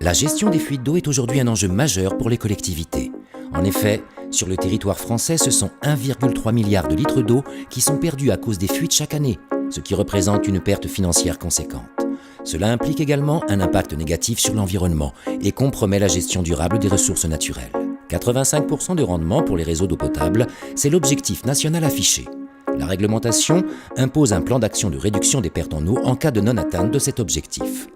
La gestion des fuites d'eau est aujourd'hui un enjeu majeur pour les collectivités. En effet, sur le territoire français, ce sont 1,3 milliard de litres d'eau qui sont perdus à cause des fuites chaque année, ce qui représente une perte financière conséquente. Cela implique également un impact négatif sur l'environnement et compromet la gestion durable des ressources naturelles. 85% de rendement pour les réseaux d'eau potable, c'est l'objectif national affiché. La réglementation impose un plan d'action de réduction des pertes en eau en cas de non-atteinte de cet objectif.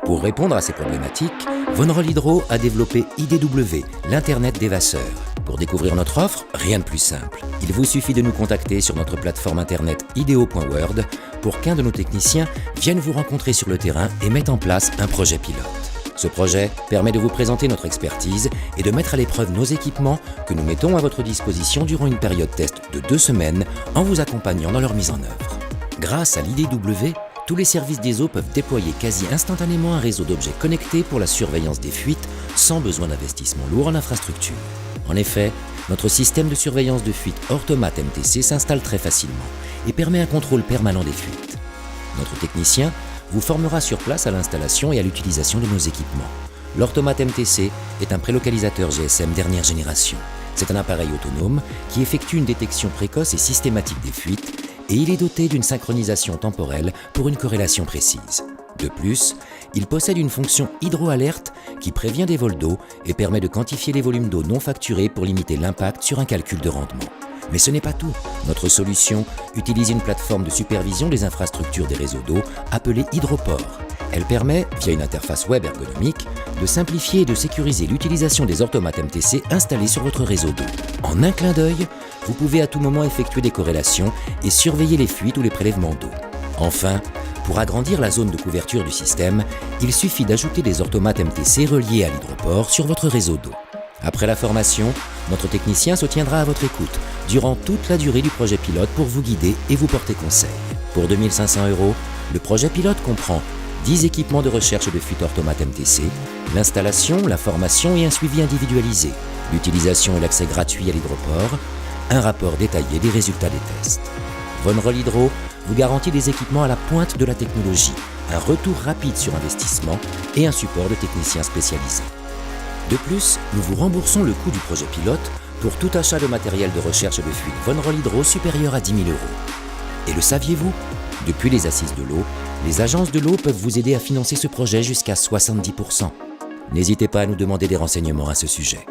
Pour répondre à ces problématiques, Von Roll Hydro a développé IDW, l'Internet des Vasseurs. Pour découvrir notre offre, rien de plus simple. Il vous suffit de nous contacter sur notre plateforme internet ideo.world pour qu'un de nos techniciens vienne vous rencontrer sur le terrain et mette en place un projet pilote. Ce projet permet de vous présenter notre expertise et de mettre à l'épreuve nos équipements que nous mettons à votre disposition durant une période test de 2 semaines en vous accompagnant dans leur mise en œuvre. Grâce à l'IDW, tous les services des eaux peuvent déployer quasi instantanément un réseau d'objets connectés pour la surveillance des fuites sans besoin d'investissement lourd en infrastructure. En effet, notre système de surveillance de fuite Ortomat MTC s'installe très facilement et permet un contrôle permanent des fuites. Notre technicien vous formera sur place à l'installation et à l'utilisation de nos équipements. L'Ortomat MTC est un prélocalisateur GSM dernière génération. C'est un appareil autonome qui effectue une détection précoce et systématique des fuites et il est doté d'une synchronisation temporelle pour une corrélation précise. De plus, il possède une fonction hydroalerte qui prévient des vols d'eau et permet de quantifier les volumes d'eau non facturés pour limiter l'impact sur un calcul de rendement. Mais ce n'est pas tout. Notre solution utilise une plateforme de supervision des infrastructures des réseaux d'eau appelée Hydroport. Elle permet, via une interface web ergonomique, de simplifier et de sécuriser l'utilisation des orthomates MTC installés sur votre réseau d'eau. En un clin d'œil, vous pouvez à tout moment effectuer des corrélations et surveiller les fuites ou les prélèvements d'eau. Enfin, pour agrandir la zone de couverture du système, il suffit d'ajouter des orthomates MTC reliés à l'hydroport sur votre réseau d'eau. Après la formation, notre technicien se tiendra à votre écoute durant toute la durée du projet pilote pour vous guider et vous porter conseil. Pour 2 500 €, le projet pilote comprend 10 équipements de recherche de fuite orthomate MTC, l'installation, la formation et un suivi individualisé, l'utilisation et l'accès gratuit à l'hydroport, un rapport détaillé des résultats des tests. Von Roll Hydro vous garantit des équipements à la pointe de la technologie, un retour rapide sur investissement et un support de techniciens spécialisés. De plus, nous vous remboursons le coût du projet pilote pour tout achat de matériel de recherche de fuite Von Roll Hydro supérieur à 10 000 €. Et le saviez-vous ? Depuis les Assises de l'eau, les agences de l'eau peuvent vous aider à financer ce projet jusqu'à 70%. N'hésitez pas à nous demander des renseignements à ce sujet.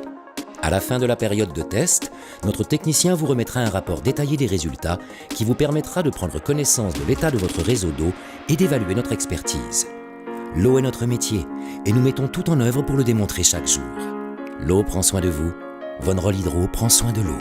À la fin de la période de test, notre technicien vous remettra un rapport détaillé des résultats qui vous permettra de prendre connaissance de l'état de votre réseau d'eau et d'évaluer notre expertise. L'eau est notre métier et nous mettons tout en œuvre pour le démontrer chaque jour. L'eau prend soin de vous, Von Roll Hydro prend soin de l'eau.